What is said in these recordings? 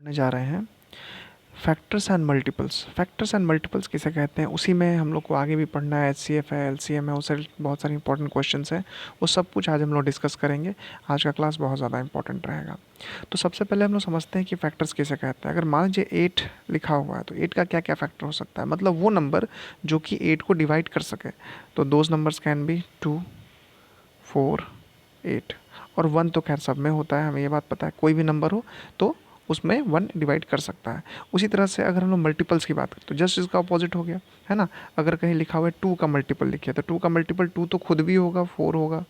पढ़ने जा रहे हैं factors and multiples. Factors and multiples किसे कहते हैं, उसी में हम लोग को आगे भी पढ़ना है। एचसीएफ है, एलसीएम है, उससे बहुत सारे इंपॉर्टेंट क्वेश्चंस हैं, वो सब कुछ आज हम लोग डिस्कस करेंगे। आज का क्लास बहुत ज़्यादा इंपॉर्टेंट रहेगा। तो सबसे पहले हम लोग समझते हैं कि फैक्टर्स किसे कहते हैं। अगर मान लीजिए 8 लिखा हुआ है तो 8 का क्या क्या फैक्टर हो सकता है, मतलब वो नंबर जो कि 8 को डिवाइड कर सके। तो दोज नंबर्स कैन बी 2, 4, 8 और 1 तो खैर सब में होता है, हमें ये बात पता है। कोई भी नंबर हो तो उसमें 1 डिवाइड कर सकता है। उसी तरह से अगर हम लोग मल्टीपल्स की बात करें तो जस्ट इसका अपोजिट हो गया, है ना। अगर कहीं लिखा हुआ है 2 का मल्टीपल लिखिए तो 2 का मल्टीपल 2 तो खुद भी होगा, 4 होगा,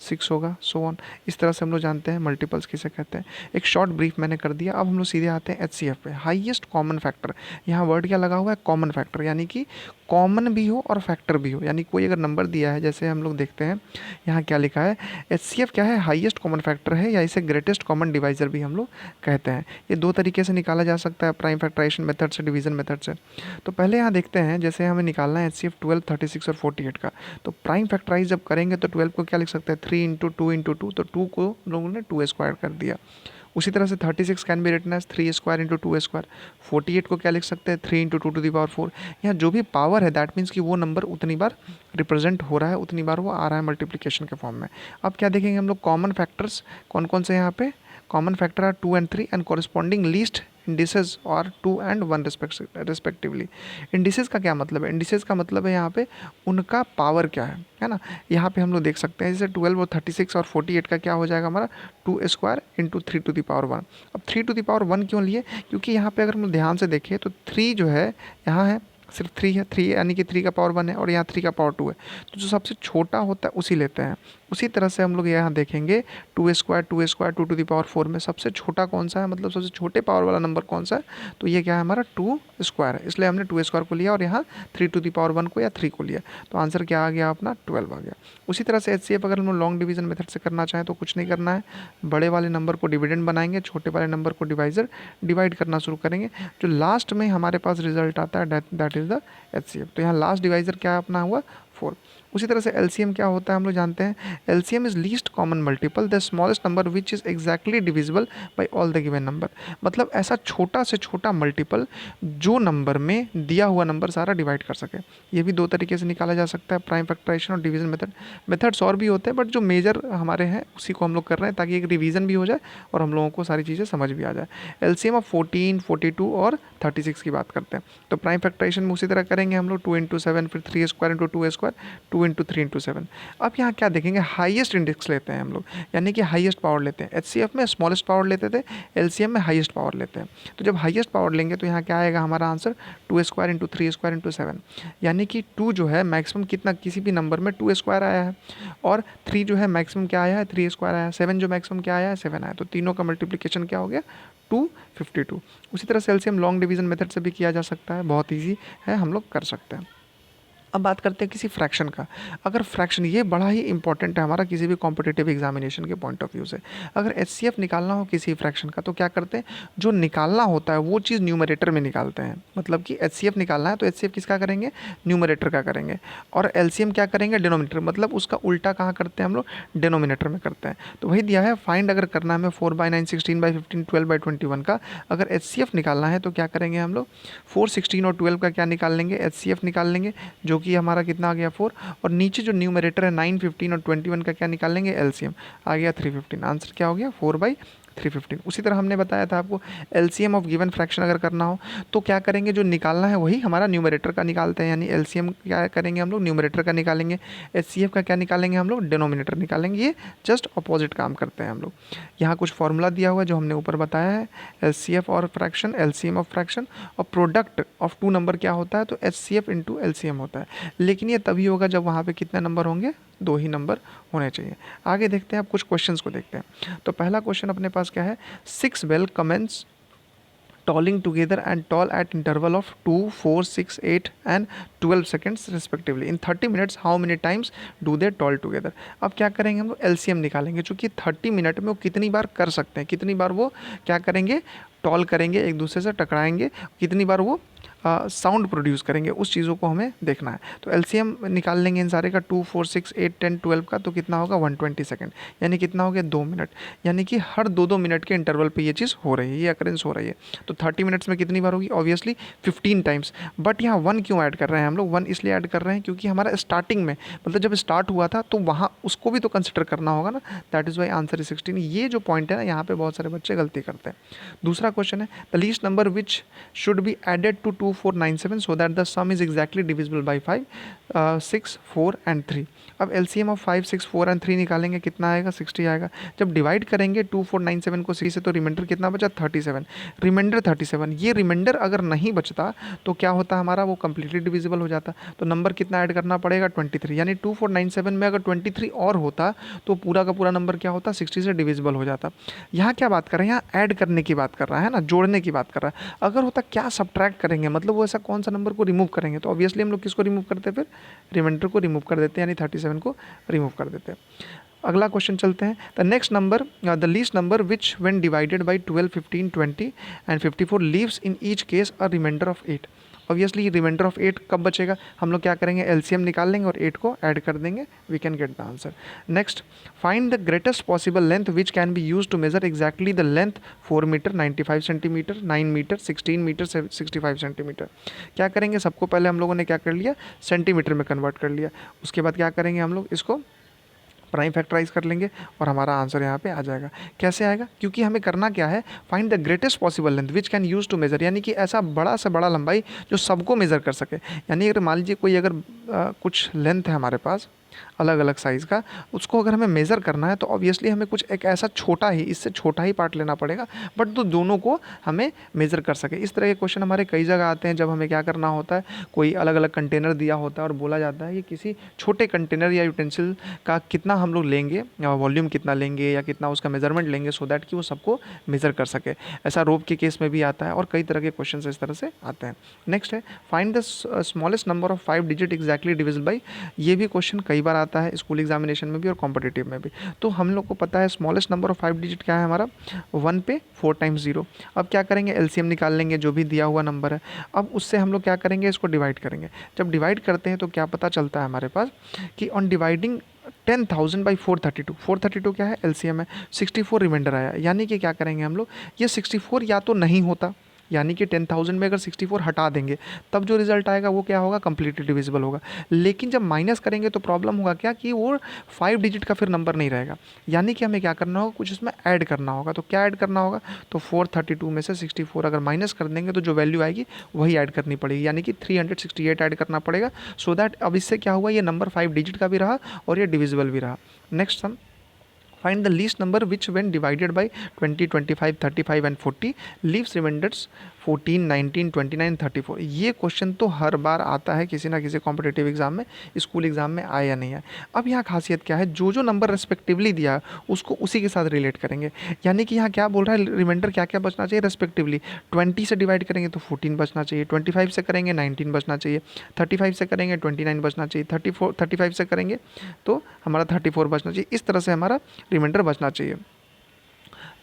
6 होगा, सो ऑन। इस तरह से हम लोग जानते हैं मल्टीपल्स किसे कहते हैं। एक शॉर्ट ब्रीफ मैंने कर दिया। अब हम लोग सीधे आते हैं एचसीएफ पे, हाईएस्ट कॉमन फैक्टर। यहाँ वर्ड क्या लगा हुआ है, कॉमन फैक्टर, यानी कि कॉमन भी हो और फैक्टर भी हो। यानी कोई अगर नंबर दिया है, जैसे हम लोग देखते हैं यहाँ क्या लिखा है, एचसीएफ क्या है, हाईएस्ट कॉमन फैक्टर है, या इसे ग्रेटेस्ट कॉमन डिवाइजर भी हम लोग कहते हैं। ये दो तरीके से निकाला जा सकता है, प्राइम फैक्टराइजेशन मेथड से, डिवीजन मेथड से। तो पहले यहाँ देखते हैं, जैसे हमें निकालना है एचसीएफ 12, 36 और 48 का। तो प्राइम फैक्टराइज जब करेंगे तो 12 को क्या लिख सकते हैं, 3 इंटू 2 इंटू 2, तो 2 को लोगों ने 2 स्क्वायर कर दिया। उसी तरह से 36 can be written as 3 square into 2 square. 48 को क्या लिख सकते हैं, 3 इंटू 2 टू दी पावर 4। यहाँ जो भी पावर है दैट मीन्स कि वो नंबर उतनी बार रिप्रेजेंट हो रहा है, उतनी बार वो आ रहा है मल्टीप्लिकेशन के फॉर्म में। अब क्या देखेंगे हम लोग, कॉमन फैक्टर्स कौन कौन से यहाँ पे, common factor are 2 and 3 and corresponding least indices और 2 and 1 रिस्पेक्टिवली। इंडिसेस का क्या मतलब है, इंडिसेस का मतलब है यहाँ पे उनका पावर क्या है ना। यहाँ पे हम लोग देख सकते हैं, जैसे 12 और 36 और 48 का क्या हो जाएगा हमारा, 2 square into 3 to the power 1। अब 3 टू द पावर 1 क्यों लिए, क्योंकि यहाँ पे अगर हम ध्यान से देखें तो 3 जो है यहाँ है, सिर्फ 3 है, 3 यानी कि 3 का पावर 1 है, और यहाँ 3 का पावर 2 है। तो जो सबसे छोटा होता है उसी लेते हैं। उसी तरह से हम लोग यहाँ देखेंगे 2 स्क्वायर 2 टू दी पावर 4 में सबसे छोटा कौन सा है, मतलब सबसे छोटे पावर वाला नंबर कौन सा है, तो ये क्या है हमारा 2 स्क्वायर है, इसलिए हमने 2 स्क्वायर को लिया और यहाँ 3 टू दी पावर 1 को या 3 को लिया। तो आंसर क्या आ गया अपना, 12 आ गया। उसी तरह से एचसीएफ अगर हम लोग लॉन्ग डिवीजन मेथड से करना चाहें तो कुछ नहीं करना है, बड़े वाले नंबर को डिविडेंड बनाएंगे, छोटे वाले नंबर को डिवाइजर डिवाइड करना शुरू करेंगे। जो लास्ट में हमारे पास रिजल्ट आता है दैट इज़ द एचसीएफ। तो यहाँ लास्ट डिवाइजर क्या अपना हुआ, 4। उसी तरह से एलसीएम क्या होता है हम लोग जानते हैं, LCM is least common multiple the smallest number which is exactly divisible by all the given number. मतलब ऐसा छोटा से छोटा मल्टीपल जो नंबर में दिया हुआ नंबर सारा डिवाइड कर सके। ये भी दो तरीके से निकाला जा सकता है, प्राइम फैक्टराइजेशन और डिवीजन मेथड। मेथड्स और भी होते हैं बट जो मेजर हमारे हैं उसी को हम लोग कर रहे हैं, ताकि एक रिवीजन भी हो जाए और हम लोगों को सारी चीज़ें समझ भी आ जाए। एलसीएम ऑफ 14, 42 और 36 की बात करते हैं। तो प्राइम फैक्टराइजेशन में उसी तरह करेंगे हम लोग, 2 इंटू 7, फिर 3 square into 2 square, 2 into 3 into 7। अब यहाँ क्या देखेंगे, हाईएस्ट इंडेक्स लेते हैं हम लोग, यानी कि हाईएस्ट पावर लेते हैं। एचसीएफ में स्मॉलेस्ट पावर लेते थे, एलसीएम में हाईएस्ट पावर लेते हैं। तो जब हाईएस्ट पावर लेंगे तो यहाँ क्या आएगा हमारा answer, 2 square into 3 square into 7। यानी कि 2 जो है मैक्सिमम कितना, किसी भी नंबर में 2 स्क्वायर आया है, और 3 जो है मैक्सिमम क्या आया है, 3 स्क्वायर आया है, 7 जो मैक्सिमम क्या आया है, 7 आया। तो तीनों का मल्टीप्लिकेशन क्या हो गया, 252। उसी तरह से एलसीएम लॉन्ग डिवीजन मेथड से भी किया जा सकता है, बहुत ईजी है, हम लोग कर सकते हैं। अब बात करते हैं किसी फ्रैक्शन का। अगर फ्रैक्शन, ये बड़ा ही इंपॉर्टेंट है हमारा किसी भी कॉम्पिटिटिव एग्जामिनेशन के पॉइंट ऑफ व्यू से। अगर एचसीएफ निकालना हो किसी फ्रैक्शन का तो क्या करते हैं, जो निकालना होता है वो चीज़ न्यूमरेटर में निकालते हैं। मतलब कि एचसीएफ निकालना है तो एचसीएफ किसका करेंगे, न्यूमरेटर का करेंगे, और एलसीएम क्या करेंगे, डिनोमिनेटर, मतलब उसका उल्टा कहाँ करते हैं हम लोग, डिनोमिनेटर में करते हैं। तो वही दिया है, फाइंड अगर करना है हमें 4/9, 16/15, 12/21 का, अगर एचसीएफ निकालना है तो क्या करेंगे हम लोग, 4, 16 और 12 का क्या निकाल लेंगे, एचसीएफ निकाल लेंगे, जो कि हमारा कितना आ गया 4, और नीचे जो न्यूमरेटर है 9, 15 और 21 का क्या निकाल लेंगे, एलसीएम आ गया 315। आंसर क्या हो गया, 4/315। उसी तरह हमने बताया था आपको, एलसीएम ऑफ गिवन फ्रैक्शन अगर करना हो तो क्या करेंगे, जो निकालना है वही हमारा न्यूमरेटर का निकालते हैं, यानी एलसीएम क्या करेंगे हम लोग, न्यूमरेटर का निकालेंगे, एचसीएफ का क्या निकालेंगे हम लोग, डिनोमिनेटर निकालेंगे। ये जस्ट अपोजिट काम करते हैं हम लोग। यहाँ कुछ फॉर्मूला दिया हुआ है जो हमने ऊपर बताया है, एचसीएफ और फ्रैक्शन, एलसीएम ऑफ फ्रैक्शन, और प्रोडक्ट ऑफ 2 नंबर क्या होता है, तो एचसीएफ इंटू एलसीएम होता है। लेकिन ये तभी होगा जब वहाँ पे कितने नंबर होंगे, 2 ही नंबर होने चाहिए। आगे देखते हैं, अब कुछ क्वेश्चंस को देखते हैं। तो पहला क्वेश्चन अपने पास क्या है, 6 bell commence tolling together and toll at interval of 2, 4, 6, 8 and 12 seconds respectively in 30 minutes, how many times do they toll together. अब क्या करेंगे हम लोग, एलसीएम निकालेंगे, चूँकि 30 मिनट में वो कितनी बार कर सकते हैं, कितनी बार वो क्या करेंगे, टॉल करेंगे, एक दूसरे से टकराएंगे, कितनी बार वो साउंड प्रोड्यूस करेंगे, उस चीज़ों को हमें देखना है। तो एलसीएम निकाल लेंगे इन सारे का 2, 4, 6, 8, 10, 12 का, तो कितना होगा 120 सेकंड, यानी कितना हो गया 2 मिनट, यानी कि हर 2-2 मिनट के इंटरवल पे ये चीज़ हो रही है, ये अकरेंस हो रही है। तो 30 मिनट्स में कितनी बार होगी, ऑब्वियसली 15 टाइम्स। बट यहाँ 1 क्यों ऐड कर रहे हैं हम लोग, 1 इसलिए ऐड कर रहे हैं क्योंकि हमारा स्टार्टिंग में, मतलब जब स्टार्ट हुआ था तो वहाँ उसको भी तो कंसिडर करना होगा ना, that is why answer is 16। ये जो पॉइंट है ना, यहाँ पे बहुत सारे बच्चे गलती करते हैं। दूसरा क्वेश्चन है the least number which should be added to 2497 so that the sum is exactly divisible by 5, 6, 4 and 3। अब एलसीएम ऑफ 5, 6, 4 एंड 3 निकालेंगे, कितना आएगा 60 आएगा। जब डिवाइड करेंगे 2497 को 6 से तो रिमाइंडर कितना बचा 37, रिमाइंडर 37। ये रिमाइंडर अगर नहीं बचता तो क्या होता हमारा, वो कम्प्लीटली डिविजिबल हो जाता। तो नंबर कितना ऐड करना पड़ेगा 23, यानी 2497 में अगर 23 और होता तो पूरा का पूरा नंबर क्या होता 60 से डिविजिबल हो जाता। यहाँ क्या बात कर रहे हैं, यहाँ ऐड करने की बात कर रहा है ना, जोड़ने की बात कर रहा है। अगर होता क्या सब्ट्रैक्ट करेंगे, मतलब वो ऐसा कौन सा नंबर को रिमूव करेंगे, तो ऑब्वियसली हम लोग किसको रिमूव करते हैं, फिर रिमाइंडर को रिमूव कर देते हैं, यानी 37 को रिमूव कर देते हैं। अगला क्वेश्चन चलते हैं। The next number, the least number which when divided by 12, 15, 20 and 54 leaves in each case a remainder of 8। Obviously remainder of 8 कब बचेगा, हम लोग क्या करेंगे, एलसीएम निकाल लेंगे और 8 को ऐड कर देंगे, we can get the answer. Next, find the greatest possible length which can be use to measure exactly the length 4 metre, 95 centimetre, 9 metre, 16 metre, 65 centimetre. क्या करेंगे, सबको पहले हम लोगों ने क्या कर लिया, सेंटीमीटर में कन्वर्ट कर लिया। उसके बाद क्या करेंगे, हम लोग इसको प्राइम फैक्टराइज कर लेंगे और हमारा आंसर यहाँ पे आ जाएगा। कैसे आएगा, क्योंकि हमें करना क्या है, find the greatest possible length which can use to measure, यानी कि ऐसा बड़ा से बड़ा लंबाई जो सबको मेज़र कर सके। यानी अगर मान लीजिए कोई अगर कुछ लेंथ है हमारे पास अलग अलग साइज़ का, उसको अगर हमें मेज़र करना है तो ऑब्वियसली हमें कुछ एक ऐसा छोटा ही, इससे छोटा ही पार्ट लेना पड़ेगा, बट तो दोनों को हमें मेज़र कर सके। इस तरह के क्वेश्चन हमारे कई जगह आते हैं जब हमें क्या करना होता है, कोई अलग अलग कंटेनर दिया होता है और बोला जाता है कि किसी छोटे कंटेनर या यूटेंसिल का कितना हम लोग लेंगे, वॉल्यूम कितना लेंगे या कितना उसका मेजरमेंट लेंगे, सो दैट कि वो सबको मेज़र कर सके। ऐसा रोप के केस में भी आता है और कई तरह के क्वेश्चन इस तरह से आते हैं। नेक्स्ट है find the smallest number of 5 digit exactly divisible by. ये भी क्वेश्चन कई बार आता है स्कूल एग्जामिनेशन में भी और कॉम्पिटिटिव में भी। तो हम लोग को पता है स्मॉलेस्ट नंबर ऑफ 5 डिजिट क्या है हमारा, 1 पे 4 टाइम्स 0। अब क्या करेंगे, एलसीएम निकाल लेंगे जो भी दिया हुआ नंबर है। अब उससे हम लोग क्या करेंगे, इसको डिवाइड करेंगे। जब डिवाइड करते हैं तो क्या पता चलता है हमारे पास कि ऑन डिवाइडिंग 10,000 बाई 432, 432 क्या है, एलसीएम है, 64 रिमाइंडर आया। यानी कि क्या करेंगे हम लोग, ये 64 या तो नहीं होता, यानी कि 10,000 में अगर 64 हटा देंगे तब जो रिजल्ट आएगा वो क्या होगा, कंप्लीटली डिविजिबल होगा। लेकिन जब माइनस करेंगे तो प्रॉब्लम होगा क्या, कि वो 5 डिजिट का फिर नंबर नहीं रहेगा। यानी कि हमें क्या करना होगा, कुछ इसमें ऐड करना होगा। तो क्या ऐड करना होगा, तो 432 में से 64 अगर माइनस कर देंगे तो जो वैल्यू आएगी वही ऐड करनी पड़ेगी, यानी कि 368 ऐड करना पड़ेगा। सो दैट अब इससे क्या हुआ, ये नंबर 5 डिजिट का भी रहा और ये डिविजिबल भी रहा। Next sum, find the least number which when divided by 20, 25, 35 and 40 leaves remainders 14, 19, 29, 34। ये क्वेश्चन तो हर बार आता है किसी ना किसी कॉम्पिटिटिव एग्जाम में, स्कूल एग्जाम में आया या नहीं है। अब यहाँ खासियत क्या है, जो जो नंबर रेस्पेक्टिवली दिया है उसको उसी के साथ रिलेट करेंगे। यानी कि यहाँ क्या बोल रहा है, रिमाइंडर क्या क्या बचना चाहिए रेस्पेक्टिवली। 20 से डिवाइड करेंगे तो 14 बचना चाहिए, 25 से करेंगे 19 बचना चाहिए, 35 से करेंगे 29 बचना चाहिए, 35 से करेंगे तो हमारा 34 बचना चाहिए। इस तरह से हमारा रिमाइंडर बचना चाहिए।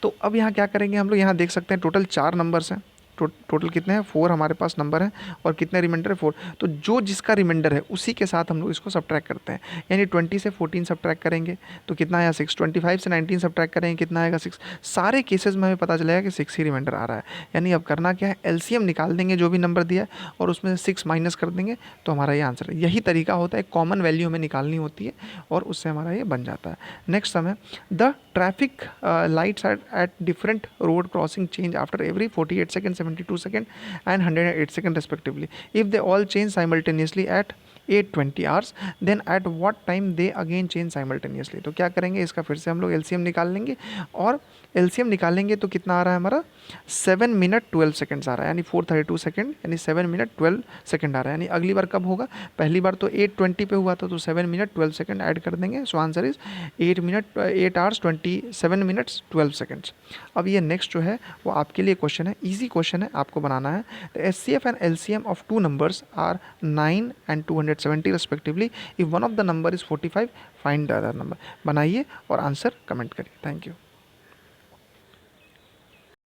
तो अब यहाँ क्या करेंगे, हम लोग यहाँ देख सकते हैं टोटल 4 नंबर्स हैं। टोटल कितने हैं, 4 हमारे पास नंबर हैं और कितने रिमाइंडर है 4। तो जो जिसका रिमाइंडर है उसी के साथ हम लोग इसको सब्ट्रैक्ट करते हैं। यानी 20 से 14 सब्ट्रैक्ट करेंगे तो कितना आया 6, 25 से 19 सब्ट्रैक्ट करेंगे कितना आएगा 6। सारे केसेस में हमें पता चलेगा कि 6 ही रिमाइंडर आ रहा है। यानी अब करना क्या है, एलसीएम निकाल देंगे जो भी नंबर दिया है और उसमें से 6 माइनस कर देंगे तो हमारा ये आंसर है। यही तरीका होता है, कॉमन वैल्यू हमें निकालनी होती है और उससे हमारा ये बन जाता है। नेक्स्ट सम है the traffic lights at different road crossing change after every 48 second, 72 second and 108 seconds respectively. If they all change simultaneously at 820 hours, then at what time they again change simultaneously। तो क्या करेंगे, इसका फिर से हम लोग LCM निकाल लेंगे और एलसीएम निकालेंगे तो कितना आ रहा है हमारा 7 मिनट 12 सेकेंड्स आ रहा है, यानी 432 सेकेंड यानी 7 मिनट 12 सेकेंड आ रहा है। यानी अगली बार कब होगा, पहली बार तो 820 पे हुआ था तो 7 मिनट 12 सेकेंड ऐड कर देंगे। So answer is 8 hours 27 minutes 12 seconds. अब ये नेक्स्ट जो है वो आपके लिए क्वेश्चन है, ईजी क्वेश्चन है, आपको बनाना है। The HCF and LCM of 2 numbers are 9 and 270 respectively. If one of the number is 45, find the other number। बनाइए और आंसर कमेंट करिए। Thank you.